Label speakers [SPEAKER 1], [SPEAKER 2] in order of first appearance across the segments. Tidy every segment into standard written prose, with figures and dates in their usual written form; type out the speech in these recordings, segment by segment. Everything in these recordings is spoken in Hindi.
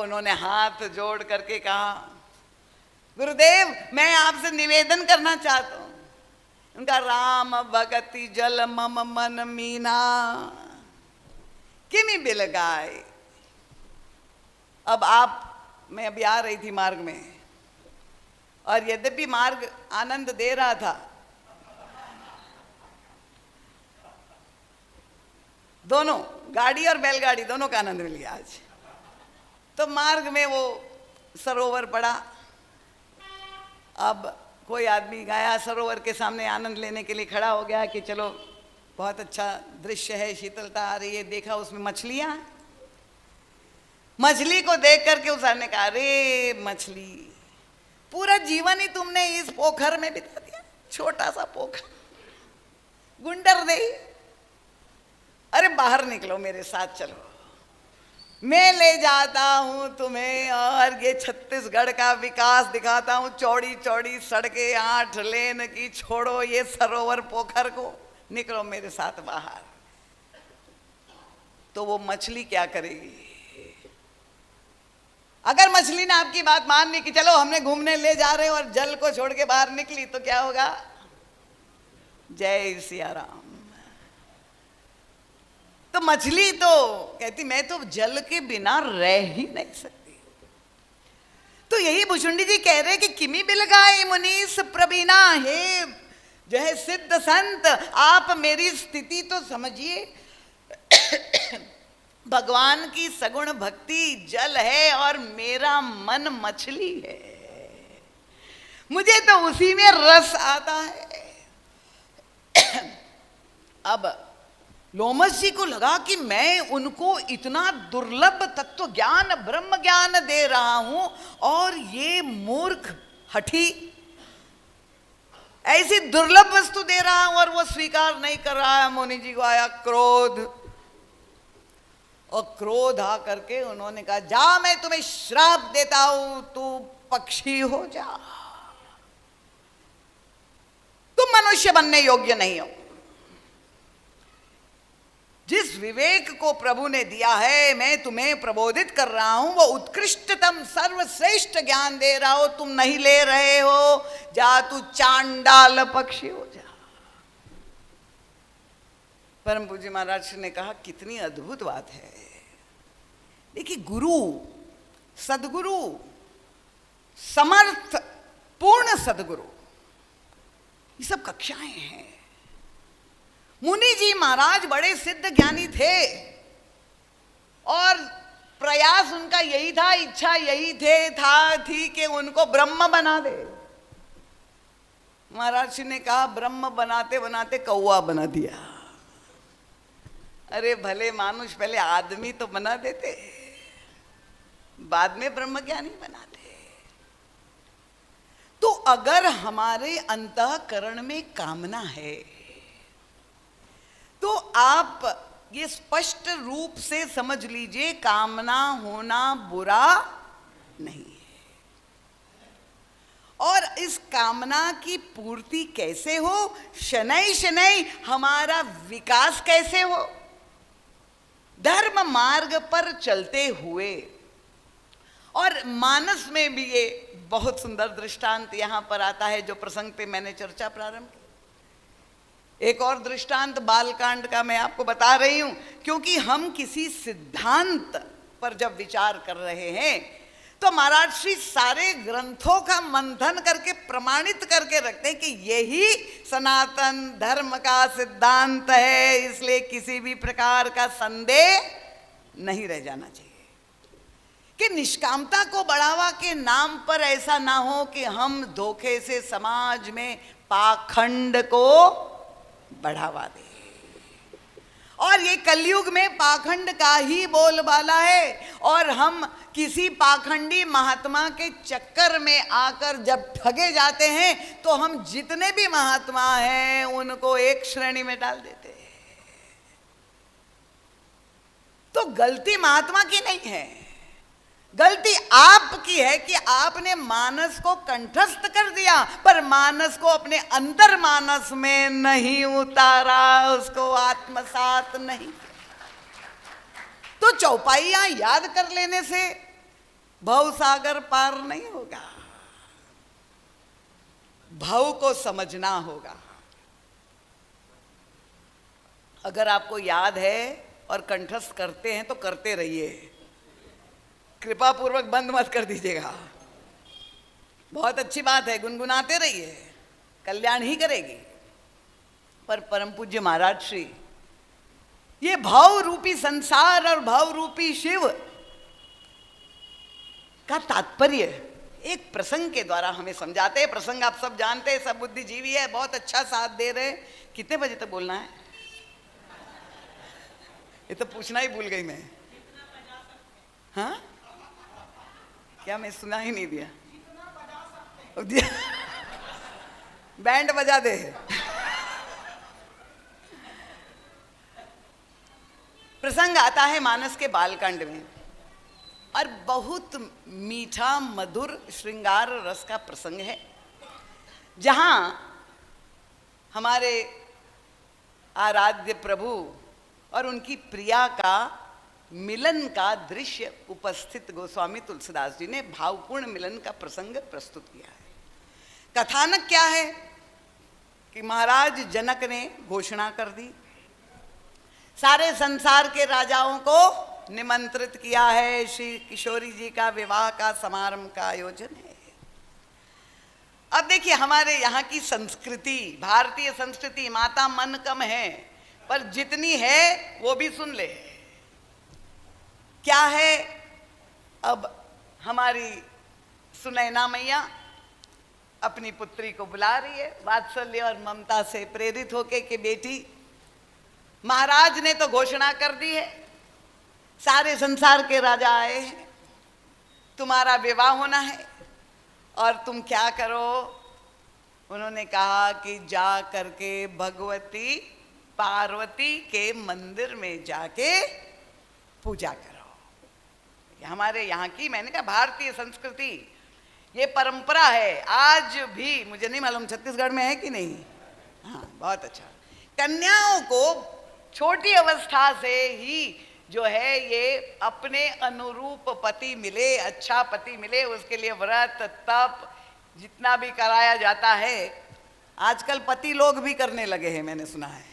[SPEAKER 1] उन्होंने हाथ जोड़ करके कहा, गुरुदेव मैं आपसे निवेदन करना चाहता हूं। उनका राम भगति जल मम मन मीना किमि बिलगाए। अब मैं अभी आ रही थी मार्ग में, और यद्यपि मार्ग आनंद दे रहा था, दोनों गाड़ी और बैलगाड़ी दोनों का आनंद मिल गया आज। तो मार्ग में वो सरोवर पड़ा। अब कोई आदमी गया सरोवर के सामने आनंद लेने के लिए खड़ा हो गया कि चलो बहुत अच्छा दृश्य है, शीतलता आ रही है। देखा उसमें मछलियां हैं। मछली को देख करके उस आदमी ने कहा, अरे मछली, पूरा जीवन ही तुमने इस पोखर में बिता दिया, छोटा सा पोखर, गुंडर दे। अरे बाहर निकलो, मेरे साथ चलो, मैं ले जाता हूं तुम्हें और ये छत्तीसगढ़ का विकास दिखाता हूं। चौड़ी चौड़ी सड़कें, 8 लेन की, छोड़ो ये सरोवर पोखर को, निकलो मेरे साथ बाहर। तो वो मछली क्या करेगी? अगर मछली ने आपकी बात मान ली कि चलो हमने घूमने ले जा रहे हैं, और जल को छोड़ के बाहर निकली, तो क्या होगा? जय सिया राम। तो मछली तो कहती मैं तो जल के बिना रह ही नहीं सकती। तो यही भुषुंडी जी कह रहे कि किमि बिलगाए मुनीस प्रवीणा, हे जो है सिद्ध संत, आप मेरी स्थिति तो समझिए। भगवान की सगुण भक्ति जल है और मेरा मन मछली है, मुझे तो उसी में रस आता है। अब लोमस जी को लगा कि मैं उनको इतना दुर्लभ तत्व ज्ञान, ब्रह्म ज्ञान दे रहा हूं, और ये मूर्ख हठी ऐसी दुर्लभ वस्तु दे रहा हूं और वो स्वीकार नहीं कर रहा है। मुनि जी को आया क्रोध, और क्रोध आ करके उन्होंने कहा, जा मैं तुम्हें श्राप देता हूं, तू पक्षी हो जा, तुम मनुष्य बनने योग्य नहीं हो। जिस विवेक को प्रभु ने दिया है, मैं तुम्हें प्रबोधित कर रहा हूं, वो उत्कृष्टतम सर्वश्रेष्ठ ज्ञान दे रहा हो, तुम नहीं ले रहे हो, जा तू चांडाल पक्षी हो जा। परम पूज्य महाराज ने कहा, कितनी अद्भुत बात है। देखिए, गुरु, सदगुरु, समर्थ पूर्ण सदगुरु, ये सब कक्षाएं हैं। मुनि जी महाराज बड़े सिद्ध ज्ञानी थे, और प्रयास उनका यही था, इच्छा यही थी कि उनको ब्रह्म बना दे। महाराज जी ने कहा, ब्रह्म बनाते बनाते कौवा बना दिया। अरे भले मानुष, पहले आदमी तो बना देते, बाद में ब्रह्म ज्ञानी बनाते। तो अगर हमारे अंतःकरण में कामना है, तो आप ये स्पष्ट रूप से समझ लीजिए, कामना होना बुरा नहीं है। और इस कामना की पूर्ति कैसे हो? शनै शनै हमारा विकास कैसे हो? धर्म मार्ग पर चलते हुए। और मानस में भी ये बहुत सुंदर दृष्टांत यहां पर आता है, जो प्रसंग पे मैंने चर्चा प्रारंभ की। एक और दृष्टांत बालकांड का मैं आपको बता रही हूं, क्योंकि हम किसी सिद्धांत पर जब विचार कर रहे हैं, तो महाराज श्री सारे ग्रंथों का मंथन करके प्रमाणित करके रखते हैं कि यही सनातन धर्म का सिद्धांत है। इसलिए किसी भी प्रकार का संदेह नहीं रह जाना चाहिए कि निष्कामता को बढ़ावा के नाम पर ऐसा ना हो कि हम धोखे से समाज में पाखंड को बढ़ावा दे। और ये कलयुग में पाखंड का ही बोलबाला है, और हम किसी पाखंडी महात्मा के चक्कर में आकर जब ठगे जाते हैं, तो हम जितने भी महात्मा हैं उनको एक श्रेणी में डाल देते हैं। तो गलती महात्मा की नहीं है, गलती आपकी है कि आपने मानस को कंठस्थ कर दिया, पर मानस को अपने अंतर मानस में नहीं उतारा, उसको आत्मसात नहीं। तो चौपाइयां याद कर लेने से भव सागर पार नहीं होगा, भव को समझना होगा। अगर आपको याद है और कंठस्थ करते हैं तो करते रहिए, कृपा पूर्वक बंद मत कर दीजिएगा। बहुत अच्छी बात है, गुनगुनाते रहिए, कल्याण ही करेगी। पर परम पूज्य महाराज श्री ये भाव रूपी संसार और भाव रूपी शिव का तात्पर्य एक प्रसंग के द्वारा हमें समझाते हैं। प्रसंग आप सब जानते हैं, सब बुद्धिजीवी है, बहुत अच्छा साथ दे रहे हैं। कितने बजे तक बोलना है? ये तो पूछना ही भूल गई मैं। हाँ, क्या मैं सुना ही नहीं दिया? बैंड बजा दे। प्रसंग आता है मानस के बालकांड में, और बहुत मीठा मधुर श्रृंगार रस का प्रसंग है, जहां हमारे आराध्य प्रभु और उनकी प्रिया का मिलन का दृश्य उपस्थित गोस्वामी तुलसीदास जी ने भावपूर्ण मिलन का प्रसंग प्रस्तुत किया है। कथानक क्या है कि महाराज जनक ने घोषणा कर दी, सारे संसार के राजाओं को निमंत्रित किया है, श्री किशोरी जी का विवाह का समारंभ का आयोजन है। अब देखिए हमारे यहाँ की संस्कृति, भारतीय संस्कृति, माता मन कम है पर जितनी है वो भी सुन ले। क्या है? अब हमारी सुनैना मैया अपनी पुत्री को बुला रही है, वात्सल्य और ममता से प्रेरित होके कि बेटी, महाराज ने तो घोषणा कर दी है, सारे संसार के राजा आए हैं, तुम्हारा विवाह होना है, और तुम क्या करो? उन्होंने कहा कि जा करके भगवती पार्वती के मंदिर में जाके पूजा करो। हमारे यहाँ की, मैंने कहा भारतीय संस्कृति, ये परंपरा है आज भी। मुझे नहीं मालूम छत्तीसगढ़ में है कि नहीं। हाँ, बहुत अच्छा। कन्याओं को छोटी अवस्था से ही जो है ये अपने अनुरूप पति मिले, अच्छा पति मिले, उसके लिए व्रत तप जितना भी कराया जाता है, आजकल पति लोग भी करने लगे हैं, मैंने सुना है।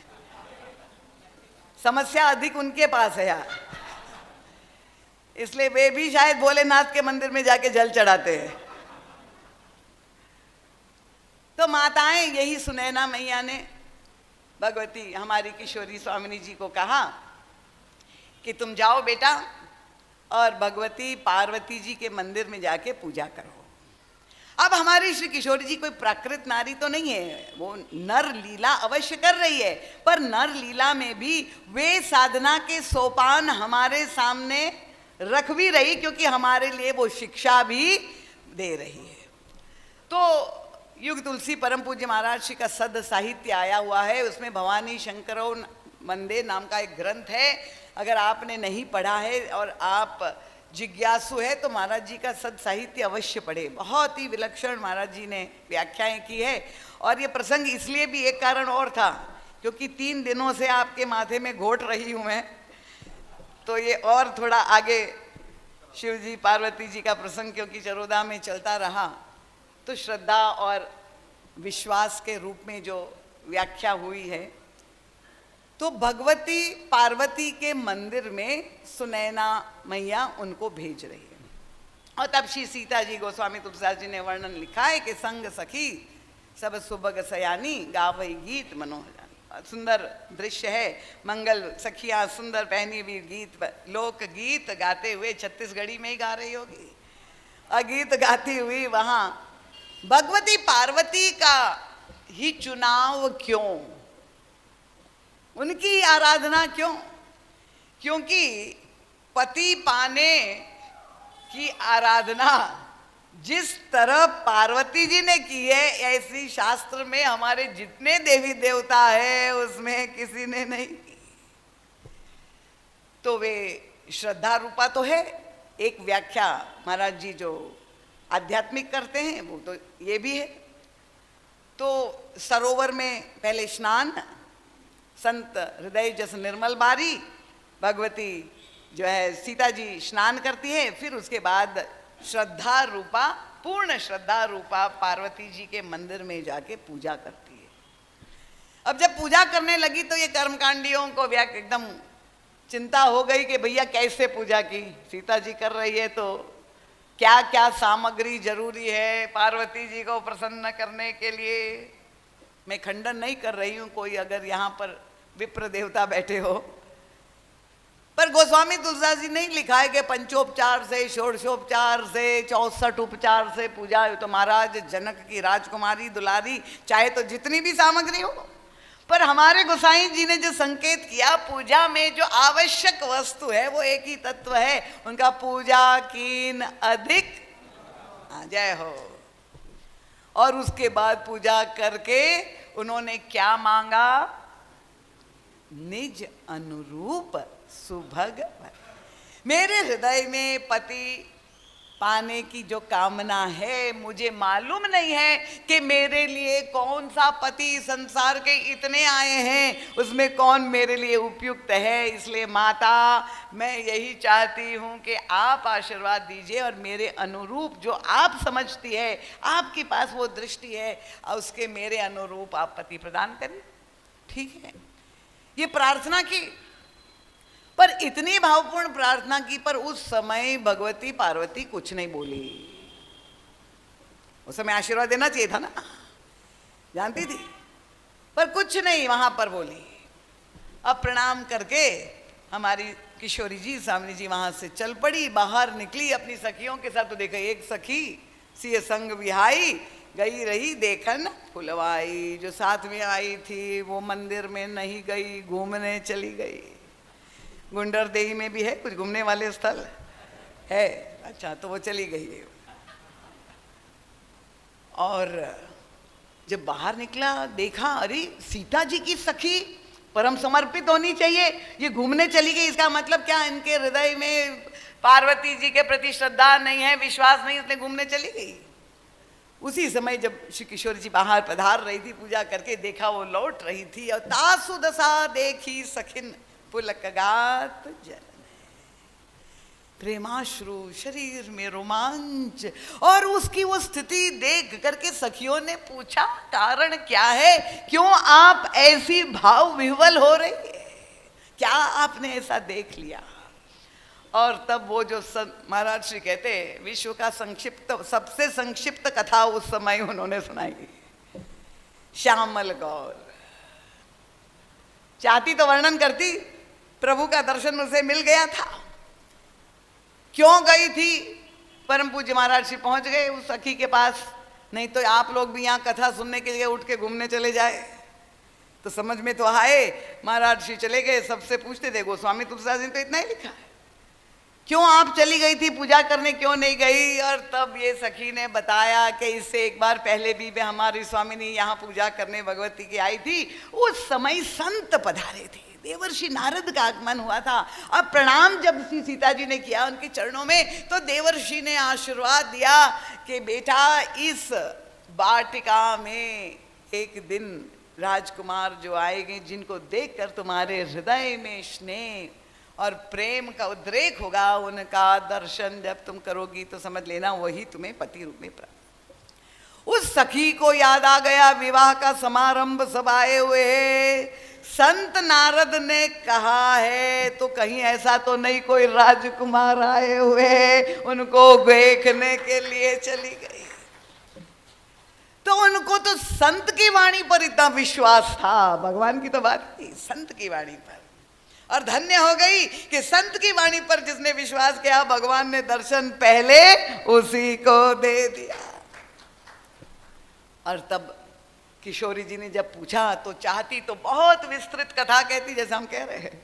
[SPEAKER 1] समस्या अधिक उनके पास है यार, इसलिए वे भी शायद भोलेनाथ के मंदिर में जाके जल चढ़ाते हैं। तो माताएं, यही सुनैना मैया ने भगवती हमारी किशोरी स्वामिनी जी को कहा कि तुम जाओ बेटा और भगवती पार्वती जी के मंदिर में जाके पूजा करो। अब हमारी श्री किशोरी जी कोई प्राकृत नारी तो नहीं है, वो नर लीला अवश्य कर रही है, पर नर लीला में भी वे साधना के सोपान हमारे सामने रख भी रही, क्योंकि हमारे लिए वो शिक्षा भी दे रही है। तो युग तुलसी परम पूज्य महाराज श्री का सद साहित्य आया हुआ है, उसमें भवानी शंकरो वंदे नाम का एक ग्रंथ है। अगर आपने नहीं पढ़ा है और आप जिज्ञासु है तो महाराज जी का सद साहित्य अवश्य पढ़े, बहुत ही विलक्षण महाराज जी ने व्याख्याएं की है। और ये प्रसंग इसलिए भी एक कारण और था, क्योंकि 3 दिनों से आपके माथे में घोट रही हूँ मैं, तो ये और थोड़ा आगे शिव जी पार्वती जी का प्रसंग क्योंकि चरोदा में चलता रहा, तो श्रद्धा और विश्वास के रूप में जो व्याख्या हुई है, तो भगवती पार्वती के मंदिर में सुनैना मैया उनको भेज रही है। और तब श्री सीता जी गोस्वामी तुलसीदास जी ने वर्णन लिखा है कि संग सखी सब सुबग सयानी गावई गीत मनोहर। सुंदर दृश्य है, मंगल सखियां सुंदर पहनी हुई गीत, लोक गीत गाते हुए, छत्तीसगढ़ी में ही गा रही होगी, गीत गाती हुई वहां भगवती पार्वती का ही चुनाव क्यों, उनकी आराधना क्यों? क्योंकि पति पाने की आराधना जिस तरह पार्वती जी ने की है, ऐसी शास्त्र में हमारे जितने देवी देवता है उसमें किसी ने नहीं की। तो वे श्रद्धा रूपा तो है। एक व्याख्या महाराज जी जो आध्यात्मिक करते हैं वो तो ये भी है। तो सरोवर में पहले स्नान, संत हृदय जस निर्मल बारी, भगवती जो है सीता जी स्नान करती है, फिर उसके बाद श्रद्धा रूपा, पूर्ण श्रद्धा रूपा पार्वती जी के मंदिर में जाके पूजा करती है। अब जब पूजा करने लगी तो ये कर्मकांडियों को एकदम चिंता हो गई कि भैया कैसे पूजा की, सीता जी कर रही है तो क्या क्या सामग्री जरूरी है पार्वती जी को प्रसन्न करने के लिए। मैं खंडन नहीं कर रही हूं, कोई अगर यहाँ पर विप्र देवता बैठे हो, पर गोस्वामी तुलसीदास जी नहीं लिखा है कि पंचोपचार से, षोडशोपचार से, 64 उपचार से पूजा। तो महाराज जनक की राजकुमारी दुलारी चाहे तो जितनी भी सामग्री हो, पर हमारे गोसाई जी ने जो संकेत किया पूजा में जो आवश्यक वस्तु है वो एक ही तत्व है, उनका पूजा कीन अधिक जय हो। और उसके बाद पूजा करके उन्होंने क्या मांगा, निज अनुरूप सुभग। मेरे हृदय में पति पाने की जो कामना है, मुझे मालूम नहीं है कि मेरे लिए कौन सा पति, संसार के इतने आए हैं उसमें कौन मेरे लिए उपयुक्त है। इसलिए माता मैं यही चाहती हूँ कि आप आशीर्वाद दीजिए और मेरे अनुरूप जो आप समझती है, आपके पास वो दृष्टि है, और उसके मेरे अनुरूप आप पति प्रदान करें। ठीक है, ये प्रार्थना की, पर इतनी भावपूर्ण प्रार्थना की, पर उस समय भगवती पार्वती कुछ नहीं बोली। उस समय आशीर्वाद देना चाहिए था ना, जानती थी, पर कुछ नहीं वहां पर बोली। अब प्रणाम करके हमारी किशोरी जी, सामने जी वहां से चल पड़ी, बाहर निकली अपनी सखियों के साथ। तो देखा एक सखी सिय संग विहाई, गई रही देखन फुलवाई। जो साथ में आई थी वो मंदिर में नहीं गई, घूमने चली गई। गुंडर देही में भी है कुछ घूमने वाले स्थल है, अच्छा, तो वो चली गई है। और जब बाहर निकला देखा, अरे सीता जी की सखी परम समर्पित होनी चाहिए, ये घूमने चली गई। इसका मतलब क्या, इनके हृदय में पार्वती जी के प्रति श्रद्धा नहीं है, विश्वास नहीं, इसलिए घूमने चली गई। उसी समय जब श्री किशोर जी बाहर पधार रही थी पूजा करके, देखा वो लौट रही थी। और तासु दशा देखी सखिन पुलकगात जन, प्रेमाश्रु, शरीर में रोमांच। और उसकी वो स्थिति देख करके सखियों ने पूछा कारण क्या है, क्यों आप ऐसी भाव विह्वल हो रही है, क्या आपने ऐसा देख लिया। और तब वो जो महाराज श्री कहते विश्व का संक्षिप्त, सबसे संक्षिप्त कथा उस समय उन्होंने सुनाई। श्यामल गौर चाहती तो वर्णन करती, प्रभु का दर्शन उसे मिल गया था, क्यों गई थी। परम पूज्य महाराज श्री पहुंच गए उस सखी के पास, नहीं तो आप लोग भी यहाँ कथा सुनने के लिए उठ के घूमने चले जाए तो समझ में तो आए। महाराज श्री चले गए, सबसे पूछते थे, गोस्वामी तुलसीदास जी ने तो इतना ही लिखा है, क्यों आप चली गई थी पूजा करने, क्यों नहीं गई। और तब ये सखी ने बताया कि इससे एक बार पहले भी हमारी स्वामिनी यहाँ पूजा करने भगवती की आई थी, उस समय संत पधारे थे, देवर्षि नारद का आगमन हुआ था। अब प्रणाम जब श्री सीता जी ने किया उनके चरणों में, तो देवर्षि ने आशीर्वाद दिया कि बेटा इस वाटिका में एक दिन राजकुमार जो आएंगे, जिनको देखकर तुम्हारे हृदय में स्नेह और प्रेम का उद्रेक होगा, उनका दर्शन जब तुम करोगी तो समझ लेना वही तुम्हें पति रूप में प्राप्त। उस सखी को याद आ गया, विवाह का समारंभ सब आए हुए हैं, संत नारद ने कहा है तो कहीं ऐसा तो नहीं कोई राजकुमार आए हुए उनको देखने के लिए चली गई। तो उनको तो संत की वाणी पर इतना विश्वास था, भगवान की तो बात नहीं, संत की वाणी पर। और धन्य हो गई कि संत की वाणी पर जिसने विश्वास किया, भगवान ने दर्शन पहले उसी को दे दिया। और तब किशोरी जी ने जब पूछा तो चाहती तो बहुत विस्तृत कथा कहती, जैसे हम कह रहे हैं,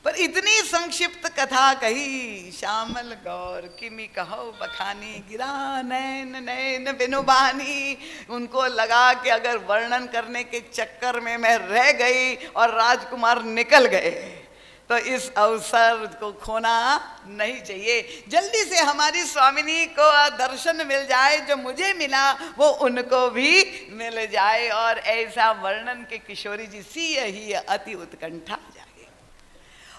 [SPEAKER 1] पर इतनी संक्षिप्त कथा कही। श्यामल गौर किमी कहो बखानी, गिरा नैन नैन बिनुबानी। उनको लगा कि अगर वर्णन करने के चक्कर में मैं रह गई और राजकुमार निकल गए तो इस अवसर को खोना नहीं चाहिए। जल्दी से हमारी स्वामिनी को दर्शन मिल जाए, जो मुझे मिला वो उनको भी मिल जाए। और ऐसा वर्णन के किशोरी जी सी ही अति उत्कंठा जागे।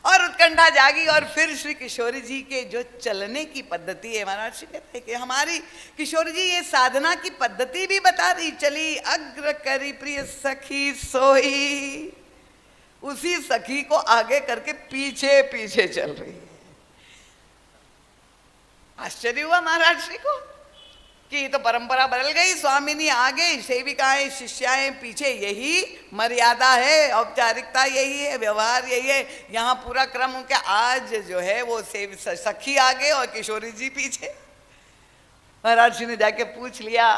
[SPEAKER 1] और उत्कंठा जागी। और फिर श्री किशोरी जी के जो चलने की पद्धति है, महाराज श्री कहते हैं कि हमारी किशोरी जी ये साधना की पद्धति भी बता रही, चली अग्र करी प्रिय सखी सोई, उसी सखी को आगे करके पीछे पीछे चल रही है। आश्चर्य हुआ महाराज श्री को कि ये तो परंपरा बदल गई, स्वामिनी आगे, सेविकाएं शिष्याएं पीछे, यही मर्यादा है, औपचारिकता यही है, व्यवहार यही है। यहाँ पूरा क्रम हो क्या, आज जो है वो सखी आगे और किशोरी जी पीछे। महाराज जी ने जाके पूछ लिया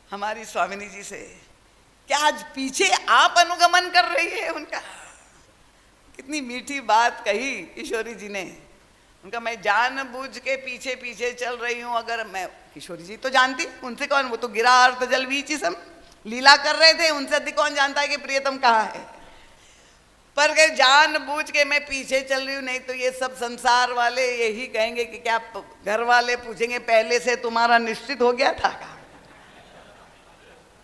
[SPEAKER 1] हमारी स्वामिनी जी से, क्या आज पीछे आप अनुगमन कर रही है उनका? कितनी मीठी बात कही किशोरी जी ने। उनका मैं जानबूझ के पीछे पीछे चल रही हूं, अगर मैं, किशोरी जी तो जानती, उनसे कौन, वो तो गिरा अर्थ जल वीचिसम लीला कर रहे थे, उनसे अधिक कौन जानता है कि प्रियतम कहाँ है। पर अगर जानबूझ के मैं पीछे चल रही हूँ, नहीं तो ये सब संसार वाले यही कहेंगे कि क्या, घर वाले पूछेंगे पहले से तुम्हारा निश्चित हो गया था क्या?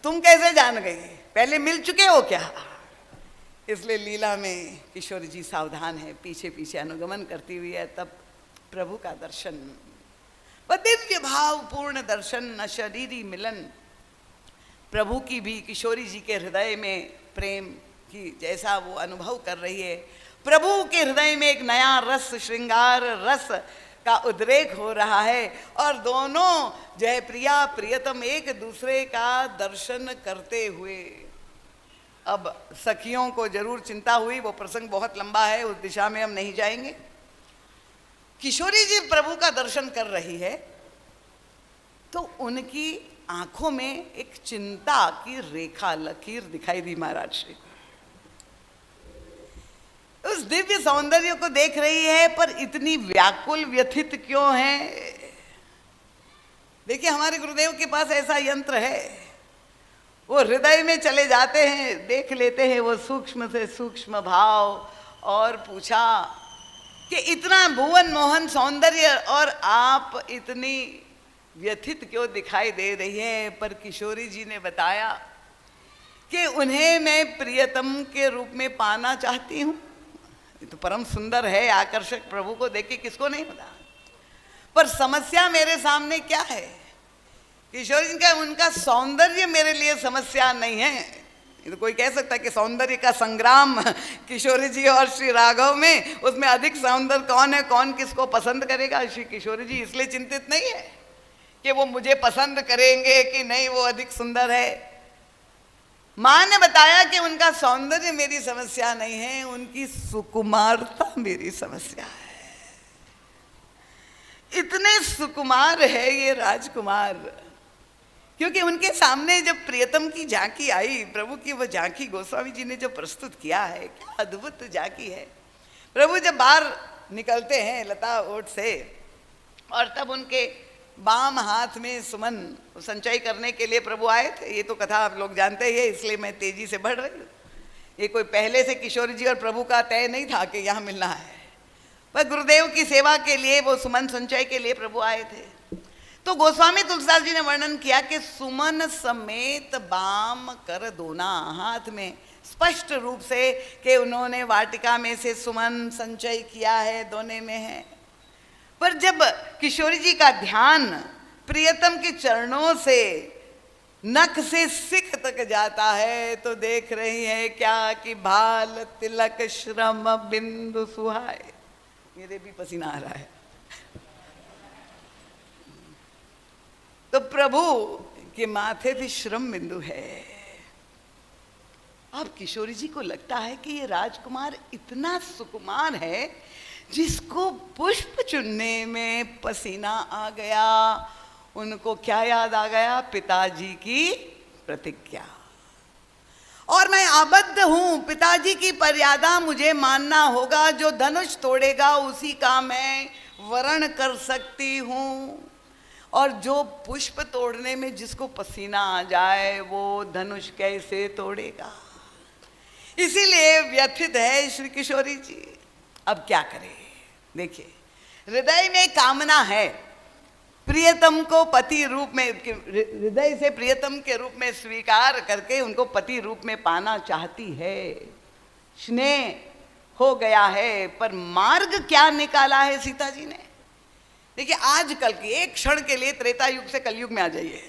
[SPEAKER 1] तुम कैसे जान गई, पहले मिल चुके हो क्या? इसलिए लीला में किशोरी जी सावधान है, पीछे पीछे अनुगमन करती हुई है। तब प्रभु का दर्शन, वह दिव्य भाव पूर्ण दर्शन, न शरीरी मिलन। प्रभु की भी किशोरी जी के हृदय में प्रेम की जैसा वो अनुभव कर रही है, प्रभु के हृदय में एक नया रस, श्रृंगार रस का उद्रेक हो रहा है। और दोनों जो है प्रिया प्रियतम एक दूसरे का दर्शन करते हुए, अब सखियों को जरूर चिंता हुई, वो प्रसंग बहुत लंबा है, उस दिशा में हम नहीं जाएंगे। किशोरी जी प्रभु का दर्शन कर रही है तो उनकी आंखों में एक चिंता की रेखा, लकीर दिखाई दी महाराज श्री को। उस दिव्य सौंदर्य को देख रही है, पर इतनी व्याकुल व्यथित क्यों है? देखिए हमारे गुरुदेव के पास ऐसा यंत्र है, वो हृदय में चले जाते हैं, देख लेते हैं वो सूक्ष्म से सूक्ष्म भाव। और पूछा कि इतना भुवन मोहन सौंदर्य और आप इतनी व्यथित क्यों दिखाई दे रही हैं? पर किशोरी जी ने बताया कि उन्हें मैं प्रियतम के रूप में पाना चाहती हूँ। ये तो परम सुंदर है, आकर्षक, प्रभु को देख के किसको नहीं पता। पर समस्या मेरे सामने क्या है? किशोरी जी का, उनका सौंदर्य मेरे लिए समस्या नहीं है। ये तो कोई कह सकता है कि सौंदर्य का संग्राम किशोरी जी और श्री राघव में, उसमें अधिक सौंदर्य कौन है, कौन किसको पसंद करेगा। श्री किशोरी जी इसलिए चिंतित नहीं है कि वो मुझे पसंद करेंगे कि नहीं, वो अधिक सुंदर है। माँ ने बताया कि उनका सौंदर्य मेरी समस्या नहीं है, उनकी सुकुमारता मेरी समस्या है। इतने सुकुमार है ये राजकुमार, क्योंकि उनके सामने जब प्रियतम की झांकी आई, प्रभु की वो झांकी गोस्वामी जी ने जो प्रस्तुत किया है, क्या अद्भुत झांकी है। प्रभु जब बाहर निकलते हैं लता ओट से, और तब उनके बाम हाथ में सुमन संचय करने के लिए प्रभु आए थे। ये तो कथा आप लोग जानते ही है, इसलिए मैं तेजी से बढ़ रही हूँ। ये कोई पहले से किशोरी जी और प्रभु का तय नहीं था कि यहाँ मिलना है, पर गुरुदेव की सेवा के लिए वो सुमन संचय के लिए प्रभु आए थे। तो गोस्वामी तुलसीदास जी ने वर्णन किया कि सुमन समेत बाम कर दोना, हाथ में स्पष्ट रूप से कि उन्होंने वाटिका में से सुमन संचय किया है, दोने में है। पर जब किशोरी जी का ध्यान प्रियतम के चरणों से नख से सिख तक जाता है, तो देख रही है क्या कि भाल तिलक श्रम बिंदु सुहाए। मेरे भी पसीना आ रहा है। तो प्रभु के माथे पे श्रम बिंदु है। अब किशोरी जी को लगता है कि ये राजकुमार इतना सुकुमार है जिसको पुष्प चुनने में पसीना आ गया। उनको क्या याद आ गया? पिताजी की प्रतिज्ञा। और मैं आबद्ध हूं, पिताजी की मर्यादा मुझे मानना होगा। जो धनुष तोड़ेगा उसी का मैं वरण कर सकती हूं, और जो पुष्प तोड़ने में जिसको पसीना आ जाए वो धनुष कैसे तोड़ेगा? इसीलिए व्यथित है श्री किशोरी जी। अब क्या करें? देखिए, हृदय में कामना है प्रियतम को पति रूप में, हृदय से प्रियतम के रूप में स्वीकार करके उनको पति रूप में पाना चाहती है। स्नेह हो गया है, पर मार्ग क्या निकाला है सीता जी ने? देखिए, आजकल की एक क्षण के लिए त्रेता युग से कलयुग में आ जाइए,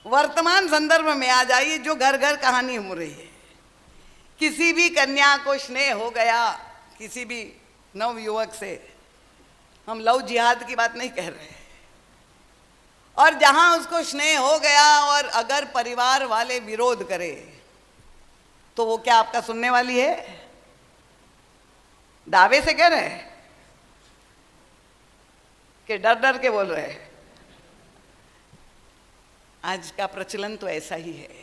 [SPEAKER 1] वर्तमान संदर्भ में आ जाइए, जो घर घर कहानी हो रही है। किसी भी कन्या को स्नेह हो गया, किसी भी नवयुवक से, हम लव जिहाद की बात नहीं कह रहे, और जहां उसको स्नेह हो गया और अगर परिवार वाले विरोध करे तो वो क्या आपका सुनने वाली है? दावे से कह रहे हैं कि डर डर के बोल रहे हैं? आज का प्रचलन तो ऐसा ही है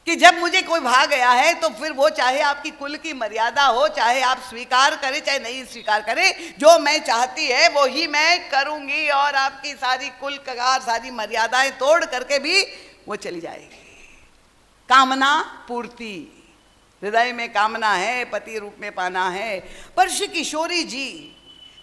[SPEAKER 1] कि जब मुझे कोई भा गया है तो फिर वो चाहे आपकी कुल की मर्यादा हो, चाहे आप स्वीकार करें चाहे नहीं स्वीकार करें, जो मैं चाहती है वो ही मैं करूंगी, और आपकी सारी कुल कगार, सारी मर्यादाएं तोड़ करके भी वो चली जाएगी। कामना पूर्ति, हृदय में कामना है, पति रूप में पाना है। पर श्री किशोरी जी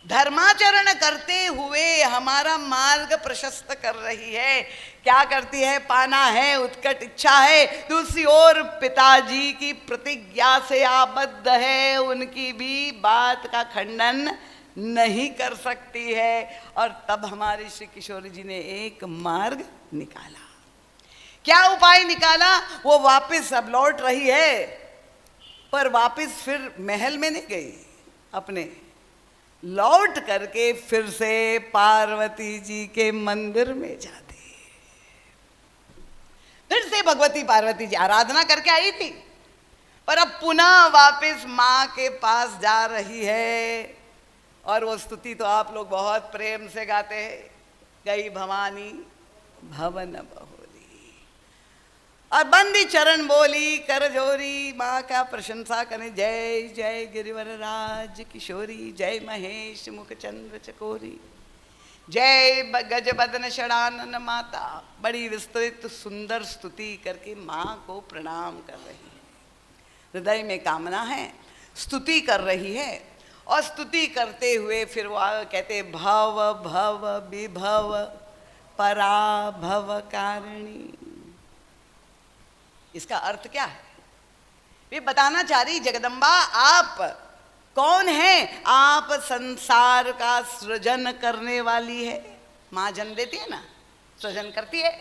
[SPEAKER 1] धर्माचरण करते हुए हमारा मार्ग प्रशस्त कर रही है। क्या करती है? पाना है, उत्कट इच्छा है, दूसरी ओर पिताजी की प्रतिज्ञा से आबद्ध है, उनकी भी बात का खंडन नहीं कर सकती है। और तब हमारी श्री किशोरी जी ने एक मार्ग निकाला। क्या उपाय निकाला? वो वापस अब लौट रही है, पर वापस फिर महल में नहीं गई, अपने लौट करके फिर से पार्वती जी के मंदिर में जाती। फिर से भगवती पार्वती जी आराधना करके आई थी, पर अब पुनः वापस माँ के पास जा रही है। और वो स्तुति तो आप लोग बहुत प्रेम से गाते हैं, गई भवानी भवन बहुरी, और बंदी चरण बोली कर जोरी, माँ का प्रशंसा करें, जय जय गिरिवर राज किशोरी, जय महेश मुख चंद्र चकोरी, जय गज बदन षडानन माता। बड़ी विस्तृत सुंदर स्तुति करके माँ को प्रणाम कर रही है। हृदय में कामना है, स्तुति कर रही है, और स्तुति करते हुए फिर वो कहते भव भव विभव पराभव कारिणी। इसका अर्थ क्या है? वे बताना चाह रही, जगदम्बा आप कौन है? आप संसार का सृजन करने वाली है। माँ जन्म देती है ना, सृजन करती है,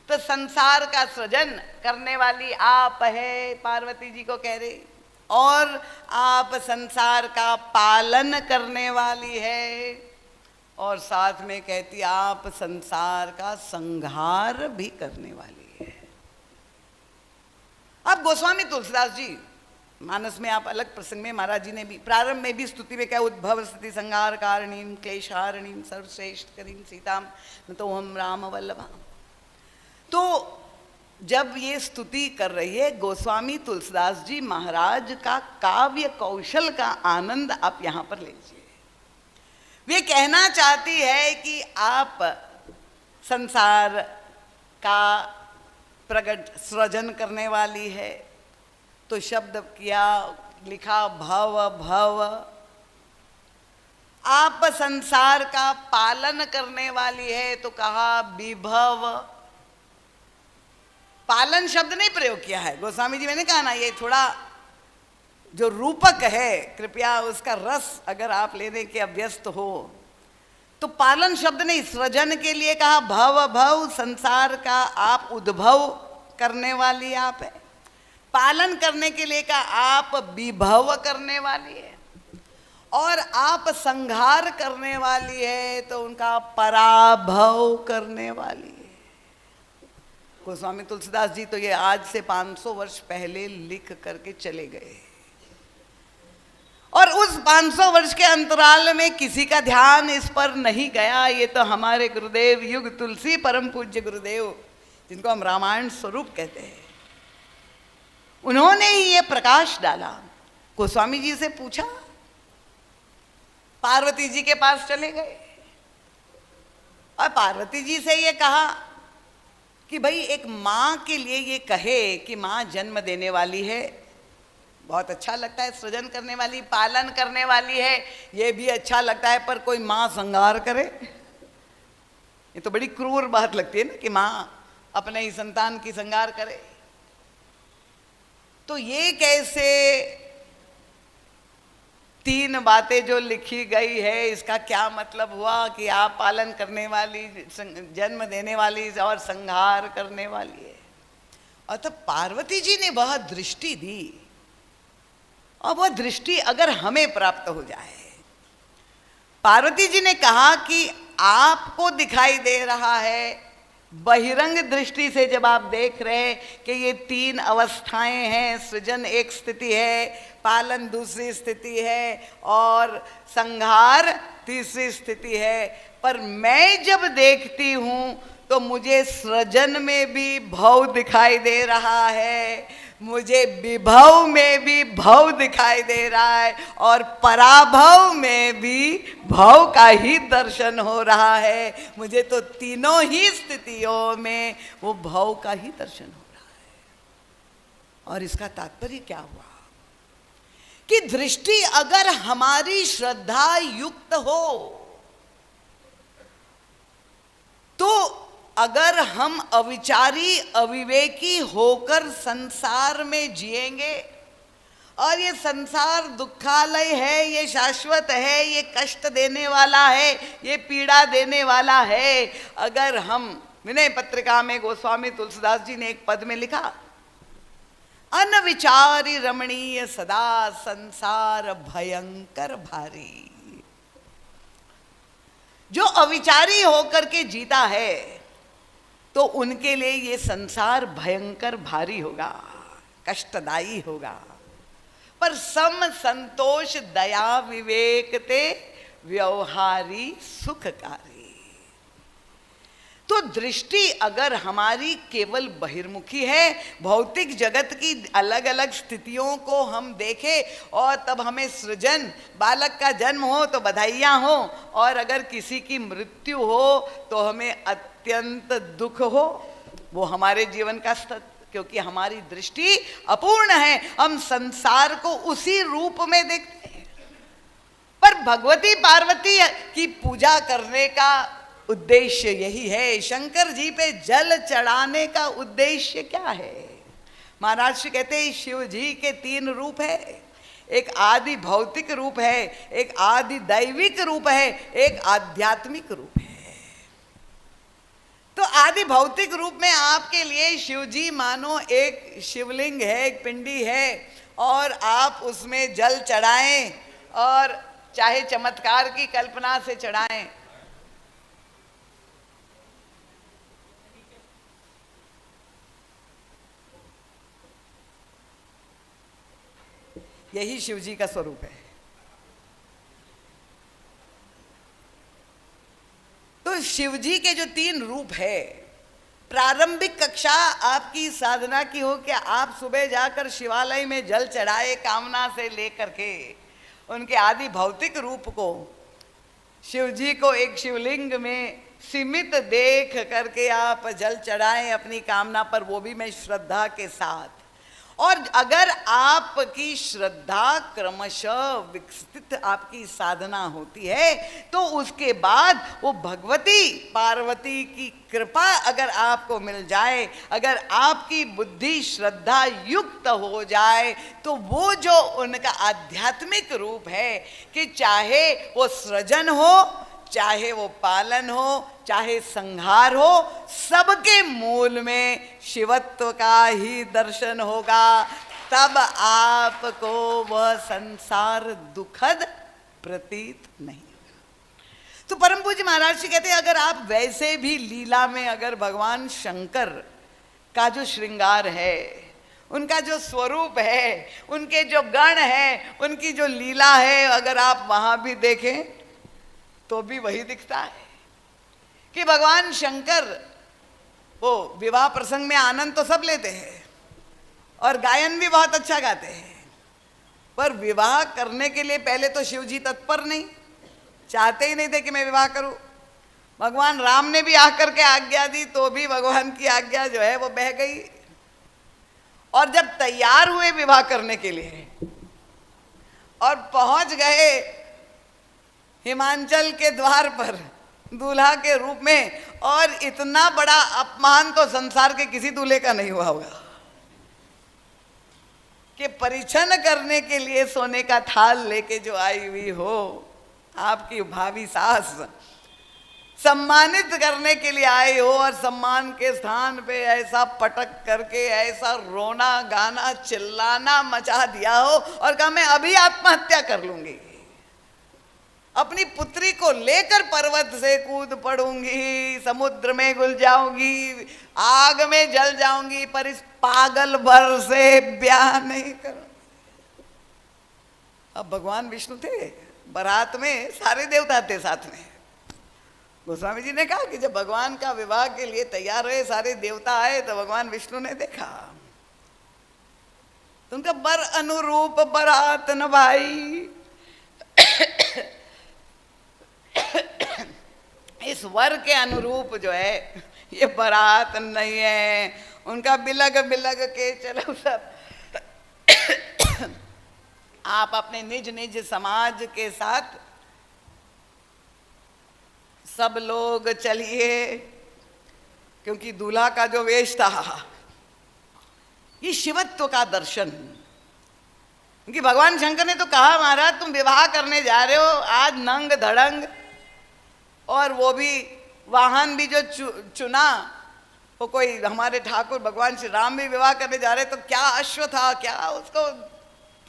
[SPEAKER 1] तो संसार का सृजन करने वाली आप है, पार्वती जी को कह रही। और आप संसार का पालन करने वाली है, और साथ में कहती आप संसार का संहार भी करने वाली है। अब गोस्वामी तुलसीदास जी मानस में, आप अलग प्रसंग में, महाराज जी ने भी प्रारंभ में भी स्तुति में क्या, उद्भव स्थिति संहार कारणीम क्लेशारणीम सर्वश्रेष्ठ करीम सीताम न तो हम राम वल्लभा। तो जब ये स्तुति कर रही है गोस्वामी तुलसीदास जी महाराज का काव्य कौशल का आनंद आप यहाँ पर लीजिए। वे कहना चाहती है कि आप संसार का प्रगट सृजन करने वाली है, तो शब्द किया, लिखा भव भव। आप संसार का पालन करने वाली है, तो कहा विभव। पालन शब्द नहीं प्रयोग किया है गोस्वामी जी, मैंने कहा ना, ये थोड़ा जो रूपक है, कृपया उसका रस अगर आप लेने के अभ्यस्त हो तो पालन शब्द नहीं, सृजन के लिए कहा भव भव, संसार का आप उद्भव करने वाली आप है। पालन करने के लिए कहा आप विभव करने वाली है, और आप संहार करने वाली है, तो उनका पराभव करने वाली है। गोस्वामी तुलसीदास जी तो ये आज से 500 वर्ष पहले लिख करके चले गए, और उस 500 वर्ष के अंतराल में किसी का ध्यान इस पर नहीं गया। ये तो हमारे गुरुदेव युग तुलसी परम पूज्य गुरुदेव, जिनको हम रामायण स्वरूप कहते हैं, उन्होंने ही ये प्रकाश डाला। गोस्वामी जी से पूछा, पार्वती जी के पास चले गए और पार्वती जी से ये कहा कि भाई एक माँ के लिए ये कहे कि माँ जन्म देने वाली है, बहुत अच्छा लगता है, सृजन करने वाली, पालन करने वाली है, ये भी अच्छा लगता है, पर कोई माँ संहार करे, ये तो बड़ी क्रूर बात लगती है ना कि माँ अपने ही संतान की संहार करे। तो ये कैसे तीन बातें जो लिखी गई है इसका क्या मतलब हुआ कि आप पालन करने वाली, जन्म देने वाली और संहार करने वाली है। और तब पार्वती जी ने वह दृष्टि दी, और वह दृष्टि अगर हमें प्राप्त हो जाए, पार्वती जी ने कहा कि आपको दिखाई दे रहा है बहिरंग दृष्टि से, जब आप देख रहे हैं कि ये तीन अवस्थाएं हैं, सृजन एक स्थिति है, पालन दूसरी स्थिति है और संहार तीसरी स्थिति है, पर मैं जब देखती हूं तो मुझे सृजन में भी भव दिखाई दे रहा है, मुझे विभव में भी भव दिखाई दे रहा है, और पराभव में भी भव का ही दर्शन हो रहा है। मुझे तो तीनों ही स्थितियों में वो भव का ही दर्शन हो रहा है। और इसका तात्पर्य क्या हुआ कि दृष्टि अगर हमारी श्रद्धा युक्त हो, तो अगर हम अविचारी अविवेकी होकर संसार में जिएंगे, और ये संसार दुखालय है, ये शाश्वत है, ये कष्ट देने वाला है, ये पीड़ा देने वाला है, अगर हम, विनय पत्रिका में गोस्वामी तुलसीदास जी ने एक पद में लिखा, अनविचारी रमणीय सदा संसार भयंकर भारी। जो अविचारी होकर के जीता है तो उनके लिए ये संसार भयंकर भारी होगा, कष्टदायी होगा। पर सम संतोष दया विवेक ते व्यवहारी सुखकारी। तो दृष्टि अगर हमारी केवल बहिर्मुखी है, भौतिक जगत की अलग अलग स्थितियों को हम देखें, और तब हमें सृजन, बालक का जन्म हो तो बधाइयाँ हो, और अगर किसी की मृत्यु हो तो हमें अत्यंत दुख हो, वो हमारे जीवन का सत्य, क्योंकि हमारी दृष्टि अपूर्ण है, हम संसार को उसी रूप में देखते हैं। पर भगवती पार्वती की पूजा करने का उद्देश्य यही है। शंकर जी पे जल चढ़ाने का उद्देश्य क्या है? महाराज श्री कहते हैं शिव जी के तीन रूप है, एक आदि भौतिक रूप है, एक आदि दैविक रूप है, एक आध्यात्मिक रूप है। तो आदि भौतिक रूप में आपके लिए शिव जी मानो एक शिवलिंग है, एक पिंडी है, और आप उसमें जल चढ़ाएं, और चाहे चमत्कार की कल्पना से चढ़ाएं। यही शिव जी का स्वरूप है। तो शिव जी के जो तीन रूप है, प्रारंभिक कक्षा आपकी साधना की हो कि आप सुबह जाकर शिवालय में जल चढ़ाए कामना से लेकर के उनके आदि भौतिक रूप को, शिव जी को एक शिवलिंग में सीमित देख करके आप जल चढ़ाएं अपनी कामना पर, वो भी मैं श्रद्धा के साथ। और अगर आपकी श्रद्धा क्रमशः विकसित आपकी साधना होती है, तो उसके बाद वो भगवती पार्वती की कृपा अगर आपको मिल जाए, अगर आपकी बुद्धि श्रद्धा युक्त हो जाए, तो वो जो उनका आध्यात्मिक रूप है कि चाहे वो सृजन हो, चाहे वो पालन हो, चाहे संहार हो, सबके मूल में शिवत्व का ही दर्शन होगा। तब आपको वह संसार दुखद प्रतीत नहीं होगा। तो परम पूज्य महाराज जी कहते हैं अगर आप वैसे भी लीला में अगर भगवान शंकर का जो श्रृंगार है, उनका जो स्वरूप है, उनके जो गण है, उनकी जो लीला है, अगर आप वहां भी देखें तो भी वही दिखता है कि भगवान शंकर वो विवाह प्रसंग में आनंद तो सब लेते हैं और गायन भी बहुत अच्छा गाते हैं, पर विवाह करने के लिए पहले तो शिव जी तत्पर नहीं, चाहते ही नहीं थे कि मैं विवाह करूं। भगवान राम ने भी आकर के आज्ञा दी तो भी भगवान की आज्ञा जो है वो बह गई। और जब तैयार हुए विवाह करने के लिए और पहुंच गए हिमांचल के द्वार पर दूल्हा के रूप में, और इतना बड़ा अपमान तो संसार के किसी दूल्हे का नहीं हुआ होगा। कि परिछन करने के लिए सोने का थाल लेके जो आई हुई हो आपकी भाभी सास, सम्मानित करने के लिए आए हो और सम्मान के स्थान पे ऐसा पटक करके ऐसा रोना गाना चिल्लाना मचा दिया हो और कहा मैं अभी आत्महत्या कर लूंगी, अपनी पुत्री को लेकर पर्वत से कूद पड़ूंगी, समुद्र में घुल जाऊंगी, आग में जल जाऊंगी, पर इस पागल भर से ब्याह नहीं करूंगी। अब भगवान विष्णु थे, बारात में सारे देवता थे साथ में। गोस्वामी जी ने कहा कि जब भगवान का विवाह के लिए तैयार हुए, सारे देवता आए, तो भगवान विष्णु ने देखा तो उनका बर अनुरूप बारात न भाई। इस वर के अनुरूप जो है ये बारात नहीं है, उनका बिलग बिलग के चलो सब। आप अपने निज निज समाज के साथ सब लोग चलिए, क्योंकि दूल्हा का जो वेश था ये शिवत्व का दर्शन, क्योंकि भगवान शंकर ने तो कहा महाराज तुम विवाह करने जा रहे हो आज नंग धड़ंग, और वो भी वाहन भी जो चुना वो कोई हमारे ठाकुर भगवान श्री राम भी विवाह करने जा रहे, तो क्या अश्व था, क्या उसको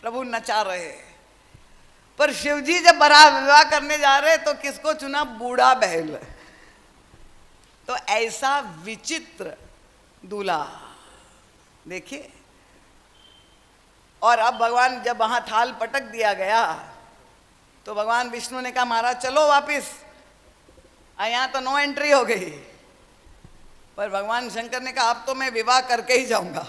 [SPEAKER 1] प्रभु नचा रहे। पर शिवजी जब बरात विवाह करने जा रहे तो किसको चुना, बूढ़ा बैल। तो ऐसा विचित्र दूल्हा देखिए। और अब भगवान जब वहां थाल पटक दिया गया तो भगवान विष्णु ने कहा महाराज चलो वापिस, यहाँ तो नो एंट्री हो गई। पर भगवान शंकर ने कहा अब तो मैं विवाह करके ही जाऊंगा।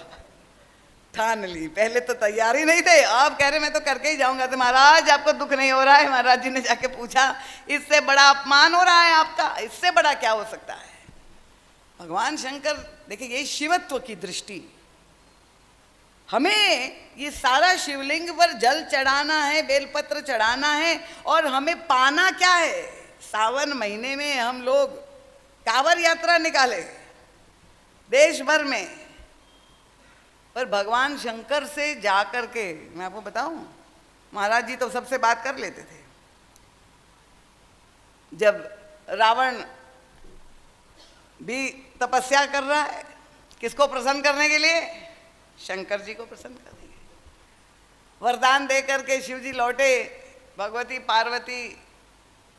[SPEAKER 1] ठान ली, पहले तो तैयारी नहीं थे, आप कह रहे मैं तो करके ही जाऊंगा। तो महाराज आपको दुख नहीं हो रहा है? महाराज जी ने जाके पूछा इससे बड़ा अपमान हो रहा है आपका, इससे बड़ा क्या हो सकता है। भगवान शंकर देखिए यही शिवत्व की दृष्टि। हमें ये सारा शिवलिंग पर जल चढ़ाना है, बेलपत्र चढ़ाना है, और हमें पाना क्या है। सावन महीने में हम लोग कांवड़ यात्रा निकाले देश भर में, पर भगवान शंकर से जाकर के मैं आपको बताऊं, महाराज जी तो सबसे बात कर लेते थे। जब रावण भी तपस्या कर रहा है किसको प्रसन्न करने के लिए, शंकर जी को प्रसन्न करने के लिए, वरदान दे करके शिव जी लौटे। भगवती पार्वती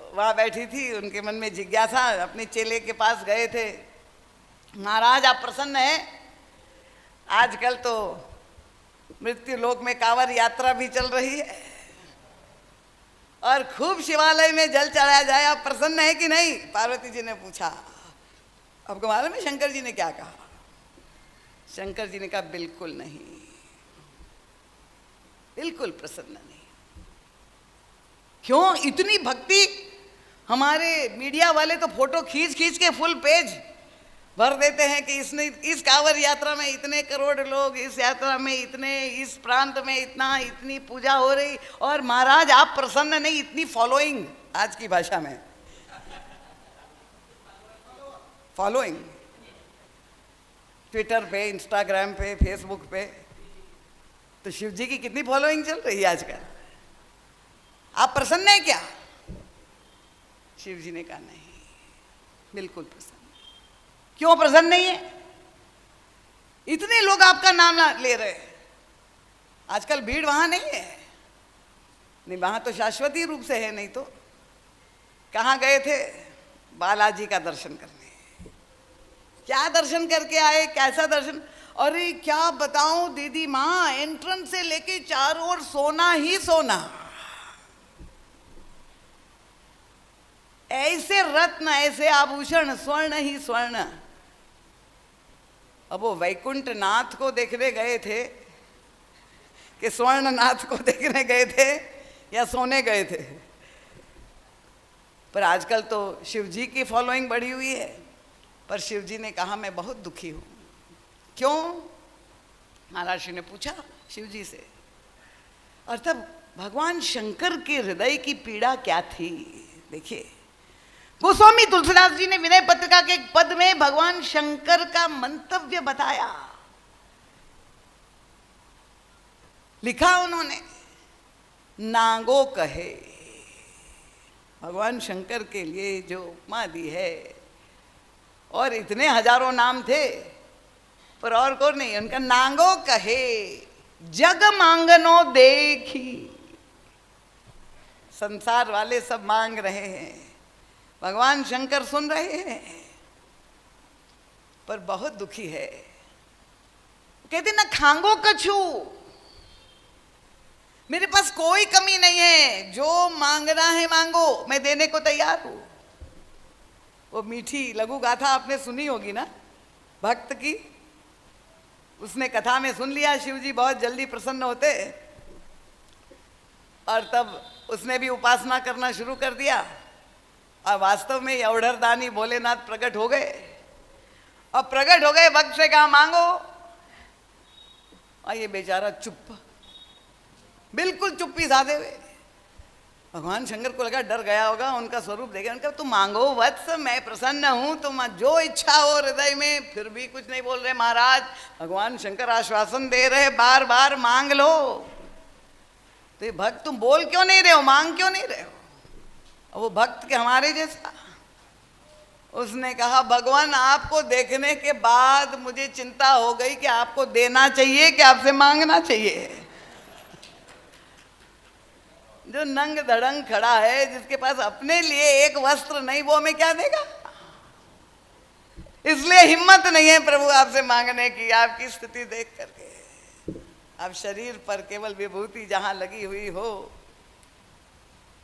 [SPEAKER 1] वहाँ बैठी थी, उनके मन में जिज्ञासा, अपने चेले के पास गए थे, महाराज आप प्रसन्न हैं? आजकल तो मृत्यु लोक में कांवड़ यात्रा भी चल रही है और खूब शिवालय में जल चढ़ाया जाए, आप प्रसन्न है कि नहीं? पार्वती जी ने पूछा। आपको मालूम है शंकर जी ने क्या कहा? शंकर जी ने कहा बिल्कुल नहीं, बिल्कुल प्रसन्न नहीं। क्यों? इतनी भक्ति। हमारे मीडिया वाले तो फोटो खींच खींच के फुल पेज भर देते हैं कि इसने इस कांवड़ यात्रा में इतने करोड़ लोग, इस यात्रा में इतने, इस प्रांत में इतना, इतनी पूजा हो रही, और महाराज आप प्रसन्न नहीं। इतनी फॉलोइंग, आज की भाषा में फॉलोइंग, ट्विटर पे, इंस्टाग्राम पे, फेसबुक पे, तो शिव जी की कितनी फॉलोइंग चल रही है आजकल। आप प्रसन्न हैं क्या? शिव जी ने कहा नहीं, बिल्कुल प्रसन्न। क्यों प्रसन्न नहीं है? इतने लोग आपका नाम ले रहे हैं। आजकल भीड़ वहां नहीं है, नहीं वहां तो शाश्वती रूप से है, नहीं तो कहाँ गए थे? बालाजी का दर्शन करने। क्या दर्शन करके आए, कैसा दर्शन? अरे क्या बताऊं दीदी माँ, एंट्रेंस से लेके चारों ओर सोना ही सोना, ऐसे रत्न, ऐसे आभूषण, स्वर्ण ही स्वर्ण। अब वो वैकुंठ नाथ को देखने गए थे कि स्वर्ण नाथ को देखने गए थे या सोने गए थे? पर आजकल तो शिव जी की फॉलोइंग बढ़ी हुई है। पर शिव जी ने कहा मैं बहुत दुखी हूं। क्यों? महाराज श्री ने पूछा शिव जी से। और तब भगवान शंकर के हृदय की पीड़ा क्या थी देखिए। गोस्वामी तुलसीदास जी ने विनय पत्रिका के एक पद में भगवान शंकर का मंतव्य बताया। लिखा उन्होंने, नांगो कहे। भगवान शंकर के लिए जो उपमा दी है, और इतने हजारों नाम थे पर और को नहीं, उनका नांगो कहे जग मांगनो देखी। संसार वाले सब मांग रहे हैं, भगवान शंकर सुन रहे हैं, पर बहुत दुखी है। कहते ना, खांगो कछु, मेरे पास कोई कमी नहीं है, जो मांगना है मांगो, मैं देने को तैयार हूं। वो मीठी लघु गाथा आपने सुनी होगी ना, भक्त की। उसने कथा में सुन लिया शिव जी बहुत जल्दी प्रसन्न होते, और तब उसने भी उपासना करना शुरू कर दिया, और वास्तव में अवढ़रदानी भोलेनाथ प्रकट हो गए। अब प्रकट हो गए, भक्त से कहा मांगो, और ये बेचारा चुप, बिल्कुल चुप्पी साधे हुए। भगवान शंकर को लगा डर गया होगा, उनका स्वरूप देखे, उनका तुम मांगो वत्स, मैं प्रसन्न हूं, तुम जो इच्छा हो हृदय में। फिर भी कुछ नहीं बोल रहे महाराज। भगवान शंकर आश्वासन दे रहे, बार बार मांग लो। तो ये भक्त, तुम बोल क्यों नहीं रहे हो, मांग क्यों नहीं रहे हो? और वो भक्त के हमारे जैसा, उसने कहा भगवान आपको देखने के बाद मुझे चिंता हो गई कि आपको देना चाहिए कि आपसे मांगना चाहिए। जो नंग धड़ंग खड़ा है, जिसके पास अपने लिए एक वस्त्र नहीं, वो हमें क्या देगा? इसलिए हिम्मत नहीं है प्रभु आपसे मांगने की, आपकी स्थिति देख करके। अब शरीर पर केवल विभूति जहां लगी हुई हो,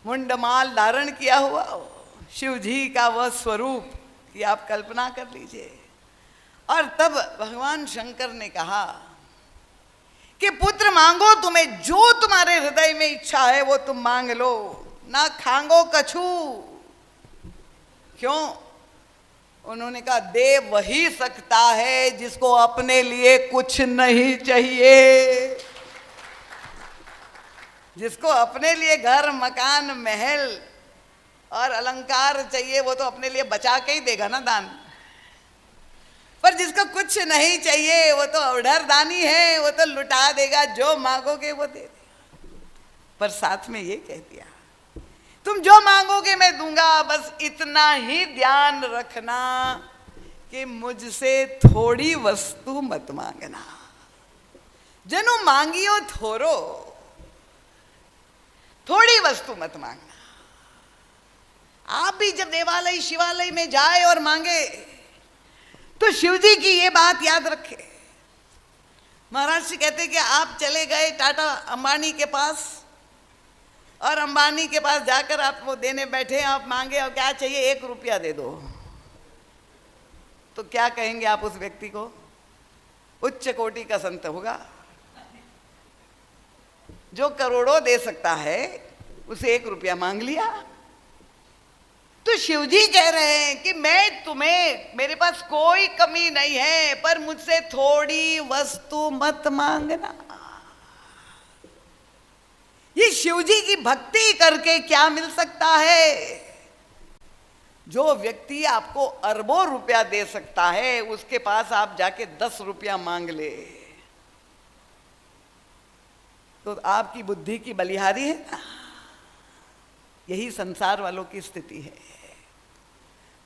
[SPEAKER 1] मुंडमाल धारण किया हुआ हो, शिव जी का वह स्वरूप कि आप कल्पना कर लीजिए। और तब भगवान शंकर ने कहा कि पुत्र मांगो, तुम्हें जो तुम्हारे हृदय में इच्छा है वो तुम मांग लो, ना खांगो कछु। क्यों? उन्होंने कहा दे वही सकता है जिसको अपने लिए कुछ नहीं चाहिए। जिसको अपने लिए घर मकान महल और अलंकार चाहिए, वो तो अपने लिए बचा के ही देगा ना दान। पर जिसको कुछ नहीं चाहिए वो तो अवढ़रदानी है, वो तो लुटा देगा, जो मांगोगे वो दे देगा। पर साथ में ये कह दिया, तुम जो मांगोगे मैं दूंगा, बस इतना ही ध्यान रखना कि मुझसे थोड़ी वस्तु मत मांगना। जनु मांगियो थोरो, थोड़ी वस्तु मत मांगना। आप भी जब देवालय शिवालय में जाए और मांगे तो शिव जी की ये बात याद रखे। महाराज जी कहते कि आप चले गए टाटा अंबानी के पास, और अंबानी के पास जाकर आप वो देने बैठे, आप मांगे और क्या चाहिए, 1 रुपया दे दो, तो क्या कहेंगे आप उस व्यक्ति को? उच्च कोटि का संत होगा। जो करोड़ों दे सकता है उसे 1 रुपया मांग लिया। तो शिवजी कह रहे हैं कि मैं तुम्हें, मेरे पास कोई कमी नहीं है, पर मुझसे थोड़ी वस्तु मत मांगना। ये शिवजी की भक्ति करके क्या मिल सकता है? जो व्यक्ति आपको अरबों रुपया दे सकता है, उसके पास आप जाके 10 रुपया मांग ले तो आपकी बुद्धि की बलिहारी है ना। यही संसार वालों की स्थिति है।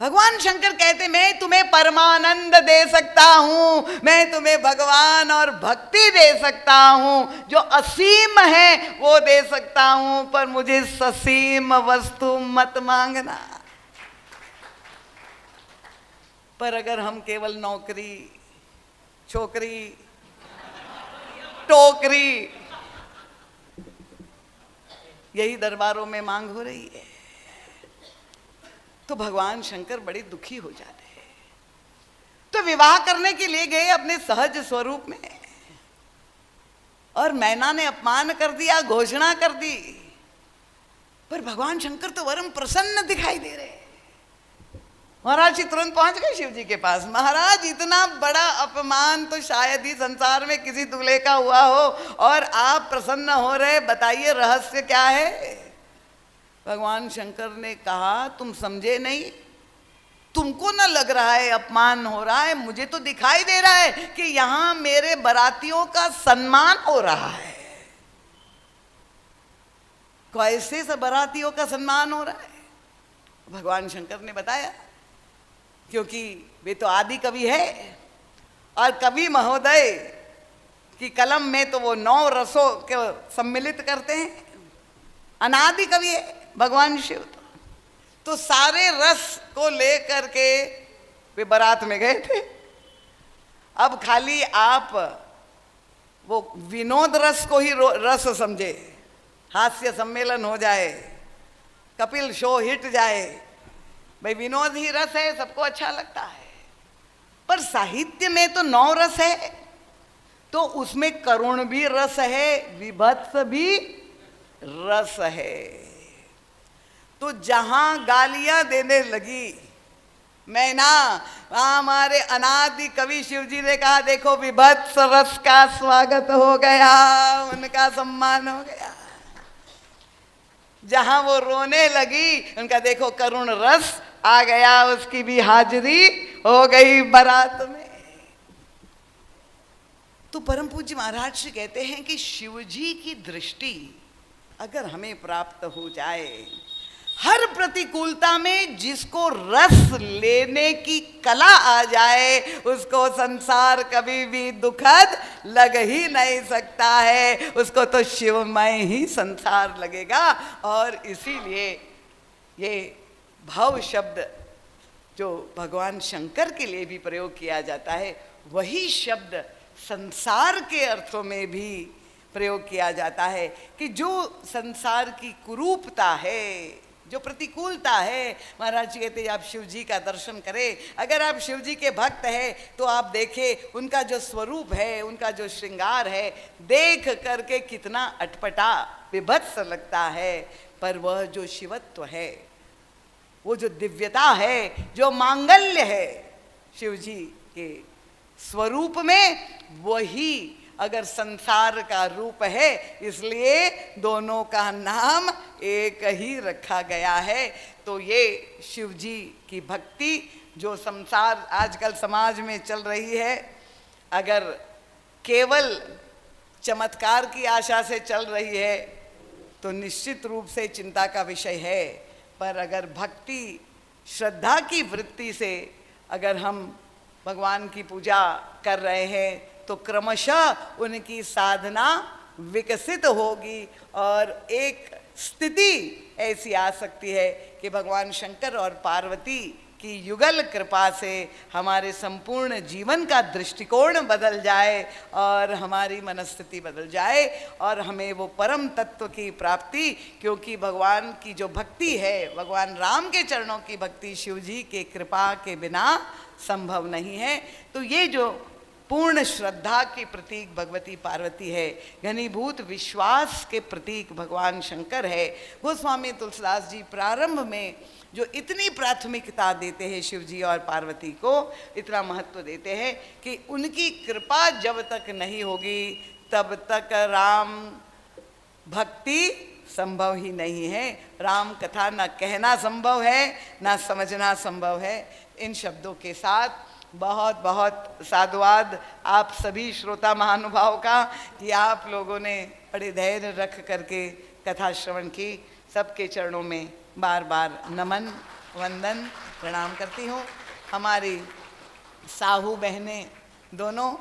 [SPEAKER 1] भगवान शंकर कहते मैं तुम्हें परमानंद दे सकता हूं, मैं तुम्हें भगवान और भक्ति दे सकता हूं, जो असीम है वो दे सकता हूं, पर मुझे ससीम वस्तु मत मांगना। पर अगर हम केवल नौकरी, छोकरी, टोकरी, यही दरबारों में मांग हो रही है, तो भगवान शंकर बड़े दुखी हो जाते हैं। तो विवाह करने के लिए गए अपने सहज स्वरूप में, और मैना ने अपमान कर दिया, घोषणा कर दी, पर भगवान शंकर तो वरम प्रसन्न दिखाई दे रहे। महाराज जी तुरंत पहुंच गए शिव जी के पास। महाराज इतना बड़ा अपमान तो शायद ही संसार में किसी दूल्हे का हुआ हो, और आप प्रसन्न हो रहे, बताइए रहस्य क्या है? भगवान शंकर ने कहा तुम समझे नहीं, तुमको ना लग रहा है अपमान हो रहा है, मुझे तो दिखाई दे रहा है कि यहां मेरे बरातियों का सम्मान हो रहा है। कैसे सब बारातियों का सम्मान हो रहा है? भगवान शंकर ने बताया, क्योंकि वे तो आदि कवि है और कवि महोदय की कलम में तो वो 9 रसों को सम्मिलित करते हैं। अनादि कवि है भगवान शिव। तो सारे रस को लेकर के वे बारात में गए थे। अब खाली आप वो विनोद रस को ही रस समझे, हास्य सम्मेलन हो जाए, कपिल शो हिट जाए, भाई विनोद ही रस है, सबको अच्छा लगता है। पर साहित्य में तो 9 रस है, तो उसमें करुण भी रस है, विभत्स भी रस है। तो जहां गालियां देने लगी, मैं ना, हमारे अनादि कवि शिव जी ने कहा देखो विभत्स रस का स्वागत हो गया, उनका सम्मान हो गया। जहां वो रोने लगी, उनका देखो करुण रस आ गया, उसकी भी हाजिरी हो गई बारात में। तो परम पूज्य महाराज श्री कहते हैं कि शिव जी की दृष्टि अगर हमें प्राप्त हो जाए, हर प्रतिकूलता में जिसको रस लेने की कला आ जाए, उसको संसार कभी भी दुखद लग ही नहीं सकता है, उसको तो शिवमय ही संसार लगेगा। और इसीलिए ये भव शब्द जो भगवान शंकर के लिए भी प्रयोग किया जाता है, वही शब्द संसार के अर्थों में भी प्रयोग किया जाता है कि जो संसार की कुरूपता है, जो प्रतिकूलता है। महाराज जी कहते हैं आप शिव जी का दर्शन करें, अगर आप शिव जी के भक्त हैं तो आप देखें उनका जो स्वरूप है, उनका जो श्रृंगार है, देख करके कितना अटपटा विभत्स लगता है। पर वह जो शिवत्व है, वो जो दिव्यता है, जो मांगल्य है शिव जी के स्वरूप में, वही अगर संसार का रूप है, इसलिए दोनों का नाम एक ही रखा गया है। तो ये शिव जी की भक्ति जो संसार आजकल समाज में चल रही है, अगर केवल चमत्कार की आशा से चल रही है तो निश्चित रूप से चिंता का विषय है। पर अगर भक्ति श्रद्धा की वृत्ति से अगर हम भगवान की पूजा कर रहे हैं, तो क्रमशः उनकी साधना विकसित होगी और एक स्थिति ऐसी आ सकती है कि भगवान शंकर और पार्वती की युगल कृपा से हमारे संपूर्ण जीवन का दृष्टिकोण बदल जाए और हमारी मनस्थिति बदल जाए और हमें वो परम तत्व की प्राप्ति, क्योंकि भगवान की जो भक्ति है, भगवान राम के चरणों की भक्ति शिव जी के कृपा के बिना संभव नहीं है। तो ये जो पूर्ण श्रद्धा के प्रतीक भगवती पार्वती है, घनीभूत विश्वास के प्रतीक भगवान शंकर है। गोस्वामी तुलसीदास जी प्रारंभ में जो इतनी प्राथमिकता देते हैं शिव जी और पार्वती को, इतना महत्व देते हैं कि उनकी कृपा जब तक नहीं होगी तब तक राम भक्ति संभव ही नहीं है। राम कथा ना कहना संभव है, ना समझना संभव है। इन शब्दों के साथ बहुत बहुत साधुवाद आप सभी श्रोता महानुभाव का कि आप लोगों ने बड़े धैर्य रख करके कथा श्रवण की। सबके चरणों में बार बार नमन वंदन प्रणाम करती हूँ। हमारी साहू बहनें दोनों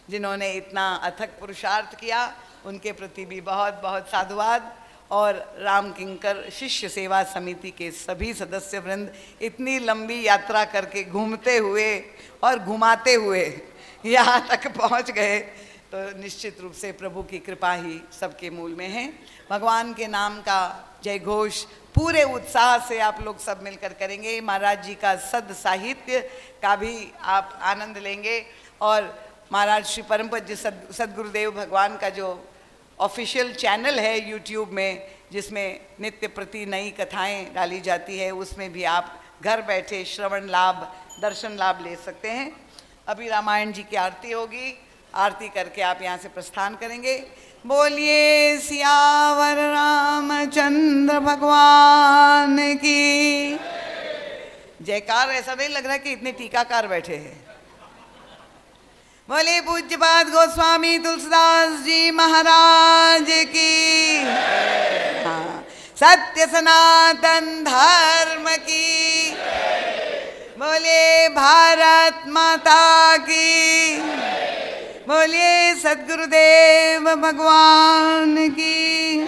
[SPEAKER 1] जिन्होंने इतना अथक पुरुषार्थ किया, उनके प्रति भी बहुत बहुत साधुवाद। और राम किंकर शिष्य सेवा समिति के सभी सदस्य वृंद इतनी लंबी यात्रा करके घूमते हुए और घुमाते हुए यहाँ तक पहुँच गए, तो निश्चित रूप से प्रभु की कृपा ही सबके मूल में है। भगवान के नाम का जय घोष पूरे उत्साह से आप लोग सब मिलकर करेंगे। महाराज जी का सद साहित्य का भी आप आनंद लेंगे और महाराज श्री परम पूज्य सद्गुरुदेव भगवान का जो ऑफिशियल चैनल है यूट्यूब में, जिसमें नित्य प्रति नई कथाएं डाली जाती है, उसमें भी आप घर बैठे श्रवण लाभ दर्शन लाभ ले सकते हैं। अभी रामायण जी की आरती होगी, आरती करके आप यहाँ से प्रस्थान करेंगे। बोलिए सियावर रामचंद्र भगवान की जयकार। ऐसा नहीं लग रहा कि इतने टीकाकार बैठे हैं। बोले पूज्यपाद गोस्वामी तुलसीदास जी महाराज की। हाँ, सत्य सनातन धर्म की, बोलिए भारत माता की, बोलिए सद्गुरुदेव भगवान की।